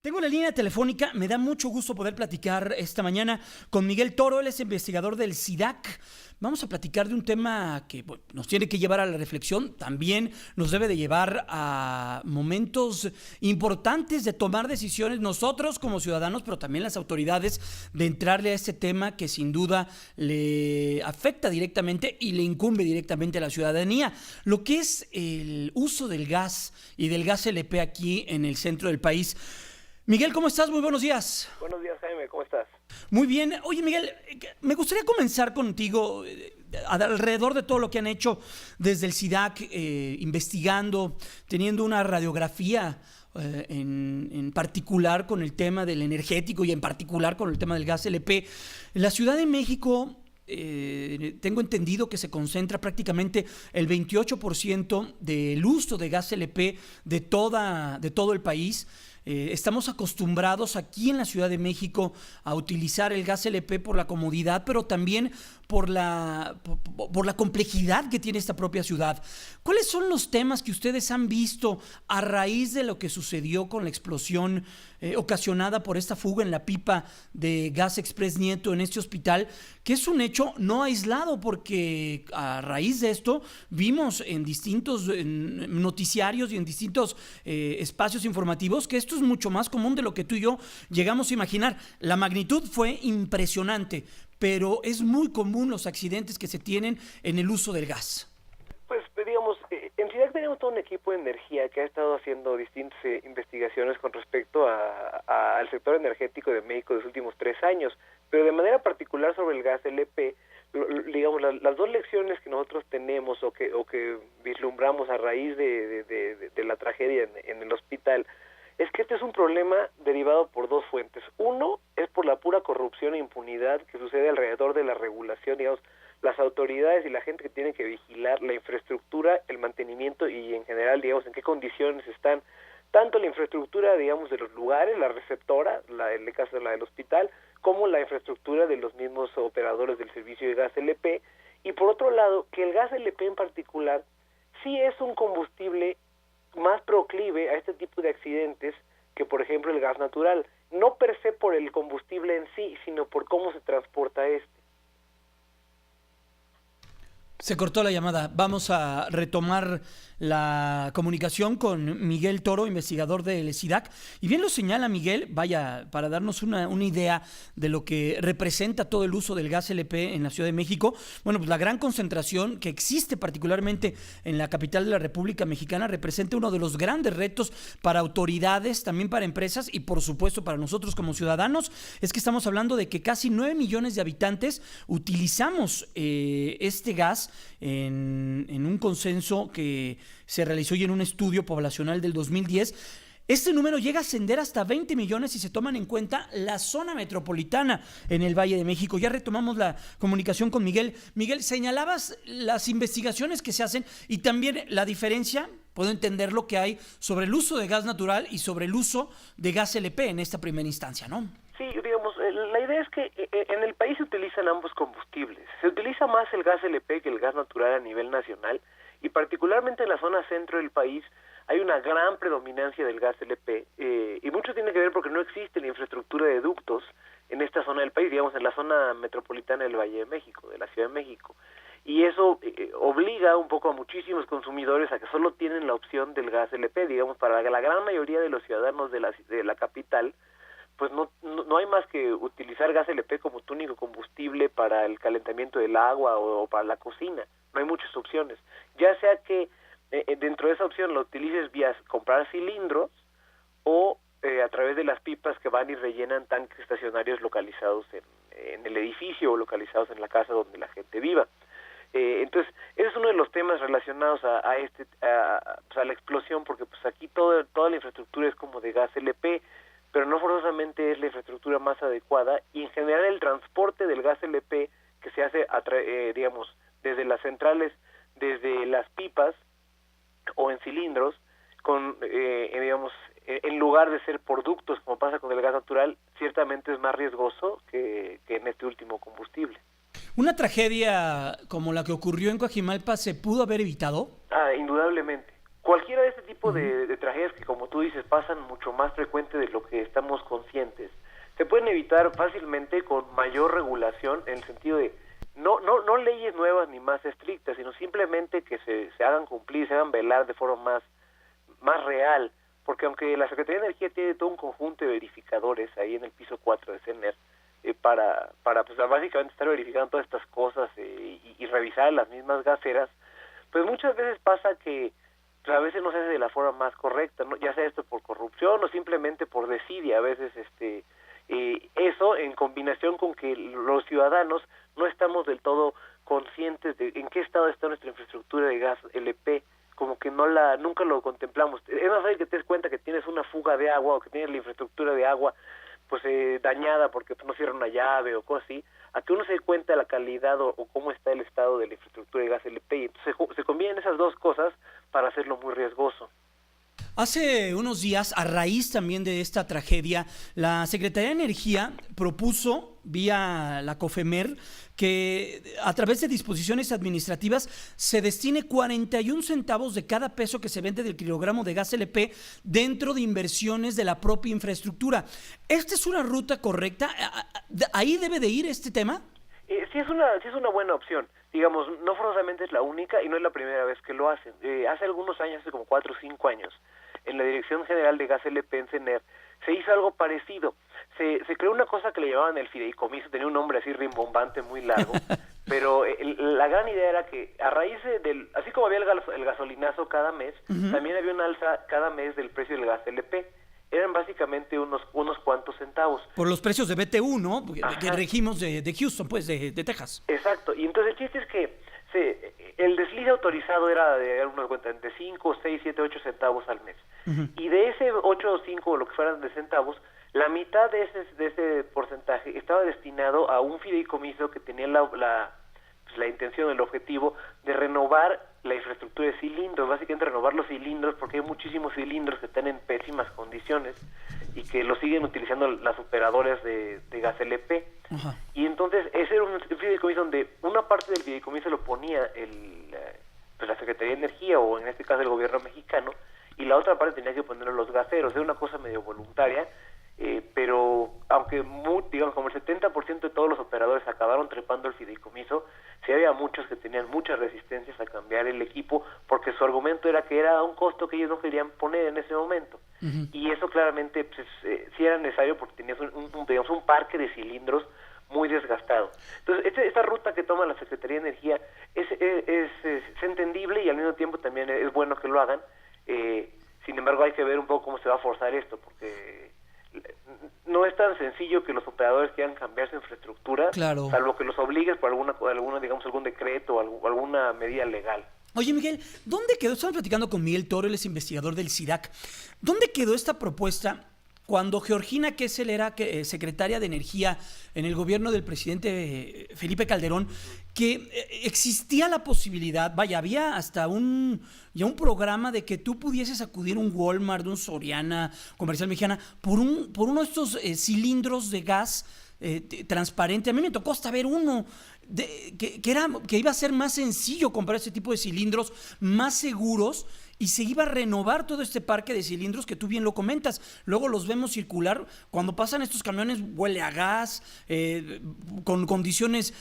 Tengo la línea telefónica, me da mucho gusto poder platicar esta mañana con Miguel Toro, él es investigador del SIDAC. Vamos a platicar de un tema que nos tiene que llevar a la reflexión, también nos debe de llevar a momentos importantes de tomar decisiones nosotros como ciudadanos, pero también las autoridades, de entrarle a este tema que sin duda le afecta directamente y le incumbe directamente a la ciudadanía. Lo que es el uso del gas y del gas LP aquí en el centro del país. Miguel, ¿cómo estás? Muy buenos días. Buenos días, Jaime, ¿cómo estás? Muy bien. Oye, Miguel, me gustaría comenzar contigo alrededor de todo lo que han hecho desde el SIDAC, investigando, teniendo una radiografía en particular con el tema del energético y en particular con el tema del gas LP. En la Ciudad de México, tengo entendido que se concentra prácticamente el 28% del uso de gas LP de todo el país. Estamos acostumbrados aquí en la Ciudad de México a utilizar el gas LP por la comodidad, pero también por la complejidad que tiene esta propia ciudad. ¿Cuáles son los temas que ustedes han visto a raíz de lo que sucedió con la explosión ocasionada por esta fuga en la pipa de Gas Express Nieto en este hospital, que es un hecho no aislado, porque a raíz de esto vimos en distintos noticiarios y en distintos espacios informativos que esto es mucho más común de lo que tú y yo llegamos a imaginar? La magnitud fue impresionante, pero es muy común los accidentes que se tienen en el uso del gas. Pues digamos, en SIDAC tenemos todo un equipo de energía que ha estado haciendo distintas investigaciones con respecto al sector energético de México de los últimos 3 años, pero de manera particular sobre el gas LP, digamos, las dos lecciones que nosotros tenemos o que vislumbramos a raíz de la tragedia en el hospital, es que este es un problema derivado por dos fuentes. Uno es por la pura corrupción e impunidad que sucede alrededor de la regulación, digamos, las autoridades y la gente que tiene que vigilar la infraestructura, el mantenimiento y en general, digamos, en qué condiciones están tanto la infraestructura, digamos, de los lugares, la receptora, en el caso de la del hospital, como la infraestructura de los mismos operadores del servicio de gas LP. Y por otro lado, que el gas LP en particular sí es un combustible más proclive a este tipo de accidentes que, por ejemplo, el gas natural, no per se por el combustible en sí, sino por cómo se transporta este. Se cortó la llamada. Vamos a retomar la comunicación con Miguel Toro, investigador del SIDAC. Y bien lo señala Miguel, vaya, para darnos una idea de lo que representa todo el uso del gas LP en la Ciudad de México. Bueno, pues la gran concentración que existe particularmente en la capital de la República Mexicana representa uno de los grandes retos para autoridades, también para empresas y por supuesto para nosotros como ciudadanos. Es que estamos hablando de que casi 9 millones de habitantes utilizamos este gas en un consenso que se realizó y en un estudio poblacional del 2010. Este número llega a ascender hasta 20 millones si se toman en cuenta la zona metropolitana en el Valle de México. Ya retomamos la comunicación con Miguel. Miguel, señalabas las investigaciones que se hacen y también la diferencia, puedo entender lo que hay sobre el uso de gas natural y sobre el uso de gas LP en esta primera instancia, ¿no? Sí, digamos, la idea es que en el país se utilizan ambos combustibles. Se utiliza más el gas LP que el gas natural a nivel nacional y particularmente en la zona centro del país hay una gran predominancia del gas LP y mucho tiene que ver porque no existe la infraestructura de ductos en esta zona del país, digamos en la zona metropolitana del Valle de México, de la Ciudad de México. Y eso obliga un poco a muchísimos consumidores a que solo tienen la opción del gas LP, digamos, para la gran mayoría de los ciudadanos de la capital, pues no hay más que utilizar gas LP como tu único combustible para el calentamiento del agua o para la cocina. No hay muchas opciones. Ya sea que dentro de esa opción lo utilices vía comprar cilindros o a través de las pipas que van y rellenan tanques estacionarios localizados en el edificio o localizados en la casa donde la gente viva. Entonces, ese es uno de los temas relacionados a la explosión, porque pues aquí toda la infraestructura es como de gas LP, pero no forzosamente es la infraestructura más adecuada, y en general el transporte del gas LP que se hace, digamos, desde las centrales, desde las pipas o en cilindros, digamos, en lugar de ser por ductos, como pasa con el gas natural, ciertamente es más riesgoso que en este último combustible. ¿Una tragedia como la que ocurrió en Coajimalpa se pudo haber evitado? Indudablemente. cualquiera de este tipo de tragedias que, como tú dices, pasan mucho más frecuente de lo que estamos conscientes, se pueden evitar fácilmente con mayor regulación, en el sentido de no leyes nuevas ni más estrictas, sino simplemente que se hagan cumplir, se hagan velar de forma más real, porque aunque la Secretaría de Energía tiene todo un conjunto de verificadores ahí en el piso 4 de CENER, para pues básicamente estar verificando todas estas cosas y revisar las mismas gaseras, pues muchas veces pasa que pues, a veces no se hace de la forma más correcta, ¿no? Ya sea esto por corrupción o simplemente por desidia, a veces eso en combinación con que los ciudadanos no estamos del todo conscientes de en qué estado está nuestra infraestructura de gas LP, como que nunca lo contemplamos. Es más fácil que te des cuenta que tienes una fuga de agua o que tienes la infraestructura de agua pues dañada porque no cierra una llave o cosas así, a que uno se dé cuenta de la calidad o cómo está el estado de la infraestructura de gas LP, y entonces se combinan esas dos cosas para hacerlo muy riesgoso. Hace unos días, a raíz también de esta tragedia, la Secretaría de Energía propuso, vía la COFEMER, que a través de disposiciones administrativas se destine 41 centavos de cada peso que se vende del kilogramo de gas LP dentro de inversiones de la propia infraestructura. ¿Esta es una ruta correcta? ¿Ahí debe de ir este tema? Sí es una buena opción. Digamos, no forzosamente es la única y no es la primera vez que lo hacen. Hace algunos años, hace como 4 o 5 años, en la Dirección General de Gas LP en CENER, se hizo algo parecido. Se creó una cosa que le llamaban el fideicomiso, tenía un nombre así rimbombante, muy largo, pero la gran idea era que a raíz así como había el gasolinazo cada mes, también había un alza cada mes del precio del gas LP. Eran básicamente unos cuantos centavos. Por los precios de BTU, ¿no? Que regimos de Houston, pues, de Texas. Exacto, y entonces el chiste es que el desliz autorizado era de unos entre 5, 6, 7, 8 centavos al mes. Y de ese 8 o 5 o lo que fueran de centavos, la mitad de ese porcentaje estaba destinado a un fideicomiso que tenía la intención, el objetivo de renovar la infraestructura de cilindros, básicamente renovar los cilindros, porque hay muchísimos cilindros que están en pésimas condiciones y que los siguen utilizando las operadoras de gas LP. Y entonces ese era un fideicomiso donde una parte del fideicomiso lo ponía la Secretaría de Energía, o en este caso el gobierno mexicano, y la otra parte tenía que ponerlo los gaseros. Era una cosa medio voluntaria, pero aunque digamos como el 70% de todos los operadores acabaron trepando el fideicomiso, sí había muchos que tenían muchas resistencias a cambiar el equipo, porque su argumento era que era un costo que ellos no querían poner en ese momento. Y eso claramente pues, sí era necesario, porque tenías un parque de cilindros muy desgastado. Entonces esta ruta que toma la Secretaría de Energía es entendible, y al mismo tiempo también es bueno que lo hagan. Sin embargo, hay que ver un poco cómo se va a forzar esto, porque no es tan sencillo que los operadores quieran cambiar su infraestructura, claro, salvo que los obligues por algún decreto o alguna medida legal. Oye, Miguel, ¿dónde quedó? Estamos platicando con Miguel Toro, él es investigador del CIDAC. ¿Dónde quedó esta propuesta cuando Georgina Kessel era secretaria de Energía en el gobierno del presidente Felipe Calderón, que existía la posibilidad, vaya, había hasta ya un programa de que tú pudieses acudir a un Walmart, un Soriana, Comercial Mexicana, por uno de estos cilindros de gas transparente? A mí me tocó hasta ver uno que iba a ser más sencillo comprar ese tipo de cilindros, más seguros, y se iba a renovar todo este parque de cilindros que tú bien lo comentas. Luego los vemos circular, cuando pasan estos camiones huele a gas, con condiciones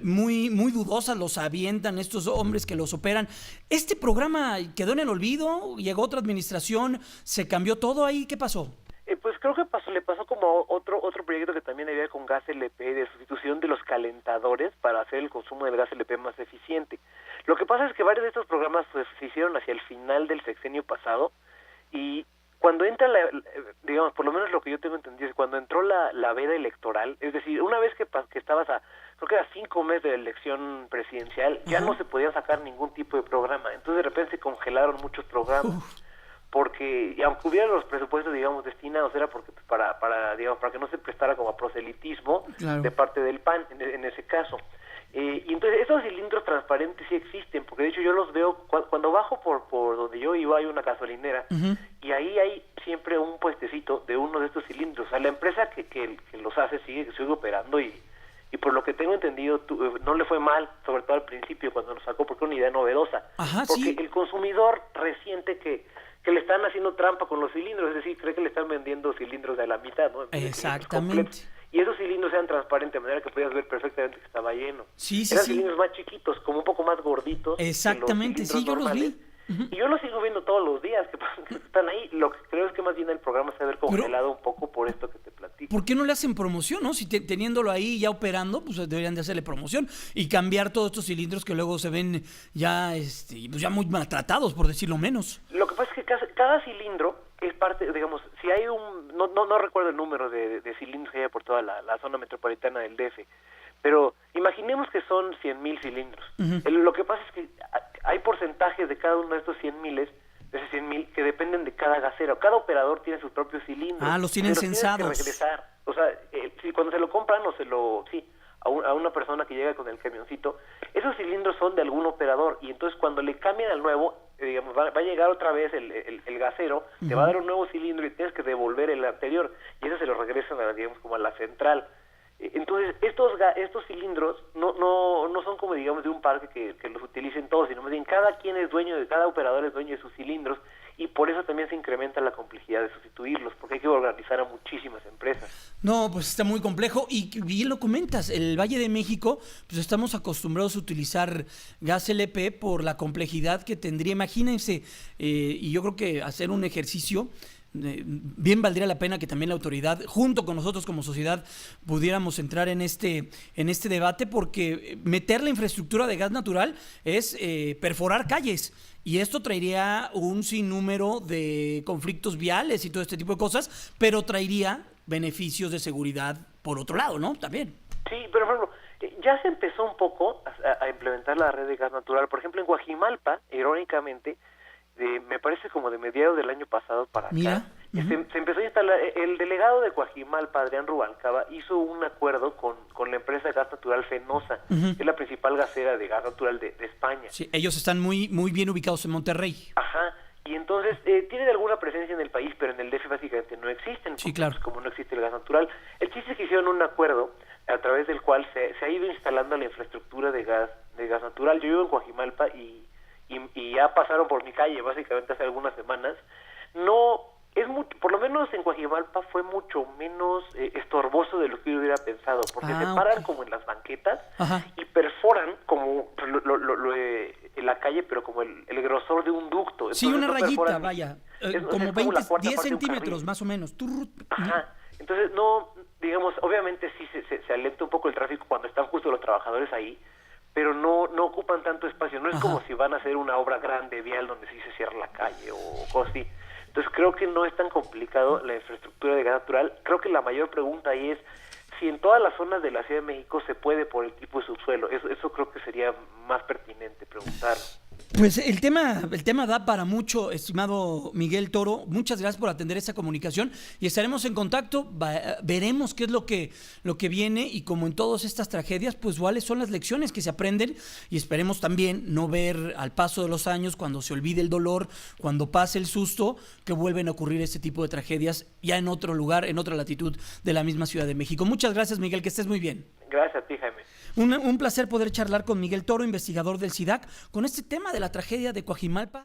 muy, muy dudosas, los avientan estos hombres que los operan. Este programa quedó en el olvido, llegó otra administración, se cambió todo ahí. ¿Qué pasó? Pues creo que le pasó como otro proyecto que también había con gas LP, de sustitución de los calentadores para hacer el consumo del gas LP más eficiente. Lo que pasa es que varios de estos programas pues, se hicieron hacia el final del sexenio pasado, y cuando entra, digamos, por lo menos lo que yo tengo entendido, es cuando entró la veda electoral, es decir, una vez que estabas creo que era 5 meses de la elección presidencial, ya no se podía sacar ningún tipo de programa. Entonces de repente se congelaron muchos programas. Porque aunque hubiera los presupuestos, digamos, destinados, era porque para que no se prestara como a proselitismo, claro, de parte del PAN en ese caso. Y entonces estos cilindros transparentes sí existen, porque de hecho yo los veo cuando bajo por donde yo iba, hay una gasolinera, y ahí hay siempre un puestecito de uno de estos cilindros. O sea, la empresa que los hace sigue operando, y y por lo que tengo entendido no le fue mal, sobre todo al principio cuando lo sacó, porque era una idea novedosa. Ajá, porque sí. el consumidor resiente que le están haciendo trampa con los cilindros, es decir, cree que le están vendiendo cilindros de la mitad, ¿no? Exactamente. Y esos cilindros eran transparentes, de manera que podías ver perfectamente que estaba lleno. Sí, sí, Eran sí. cilindros más chiquitos, como un poco más gorditos. Exactamente, que los sí, yo los normales. vi. Uh-huh. Y yo los sigo viendo todos los días, que están ahí. Lo que creo es que más bien el programa se ha ver congelado un poco por esto que te platico. ¿Por qué no le hacen promoción, no? Si teniéndolo ahí ya operando, pues deberían de hacerle promoción y cambiar todos estos cilindros que luego se ven ya, pues ya muy maltratados, por decirlo menos. Lo que pasa es que cada cilindro es parte, digamos, si hay no recuerdo el número de cilindros que hay por toda la zona metropolitana del DF, pero imaginemos que son 100,000 cilindros. Uh-huh. Lo que pasa es que hay porcentajes de cada uno de estos 100,000, de esos 100,000, que dependen de cada gasero. Cada operador tiene sus propios cilindros. Ah, los tienen censados. Tienes que regresar. O sea, si cuando se lo compran o a una persona que llega con el camioncito, esos cilindros son de algún operador, y entonces cuando le cambian al nuevo, digamos, va a llegar otra vez el gasero, uh-huh, te va a dar un nuevo cilindro y tienes que devolver el anterior, y eso se lo regresan digamos, como a la central. Entonces, estos cilindros no son como, digamos, de un parque que los utilicen todos, sino más bien cada operador es dueño de sus cilindros, y por eso también se incrementa la complejidad de sustituirlos, porque hay que organizar a muchísimas empresas. No, pues está muy complejo y bien lo comentas, el Valle de México, pues estamos acostumbrados a utilizar gas LP por la complejidad que tendría. Imagínense, y yo creo que hacer un ejercicio, bien valdría la pena que también la autoridad, junto con nosotros como sociedad, pudiéramos entrar en este debate, porque meter la infraestructura de gas natural es perforar calles. Y esto traería un sinnúmero de conflictos viales y todo este tipo de cosas, pero traería beneficios de seguridad por otro lado, ¿no? También. Sí, pero por ejemplo, ya se empezó un poco a implementar la red de gas natural. Por ejemplo, en Coajimalpa, irónicamente, me parece como de mediados del año pasado para acá, mira, se empezó a instalar. El delegado de Coajimalpa, Adrián Rubalcaba, hizo un acuerdo con la empresa de gas natural Fenosa, uh-huh, que es la principal gasera de gas natural de España. Sí, ellos están muy, muy bien ubicados en Monterrey. Ajá, y entonces tienen alguna presencia en el país, pero en el DF básicamente no existen, sí, claro, pues, como no existe el gas natural. El chiste es que hicieron un acuerdo a través del cual se ha ido instalando la infraestructura de gas natural. Yo vivo en Coajimalpa y ya pasaron por mi calle básicamente hace algunas semanas. No es mucho, por lo menos en Coajimalpa fue mucho menos estorboso de lo que yo hubiera pensado, porque se paran, okay, como en las banquetas, ajá, y perforan como la calle, pero como el grosor de un ducto. Sí, entonces, una rayita, vaya, como 10 centímetros más o menos. Ajá, entonces no, digamos, obviamente sí se alenta un poco el tráfico cuando están justo los trabajadores ahí, pero no ocupan tanto espacio. No es, ajá, como si van a hacer una obra grande vial donde sí se cierra la calle o cosas así. Entonces creo que no es tan complicado la infraestructura de gas natural. Creo que la mayor pregunta ahí es si en todas las zonas de la Ciudad de México se puede por el tipo de subsuelo. Eso creo que sería más pertinente preguntar. Pues el tema da para mucho, estimado Miguel Toro. Muchas gracias por atender esta comunicación y estaremos en contacto. Veremos qué es lo que viene, y como en todas estas tragedias, pues cuáles son las lecciones que se aprenden, y esperemos también no ver al paso de los años, cuando se olvide el dolor, cuando pase el susto, que vuelven a ocurrir este tipo de tragedias ya en otro lugar, en otra latitud de la misma Ciudad de México. Muchas gracias, Miguel, que estés muy bien. Gracias a ti, Jaime. Un placer poder charlar con Miguel Toro, investigador del SIDAC, con este tema de la tragedia de Coajimalpa.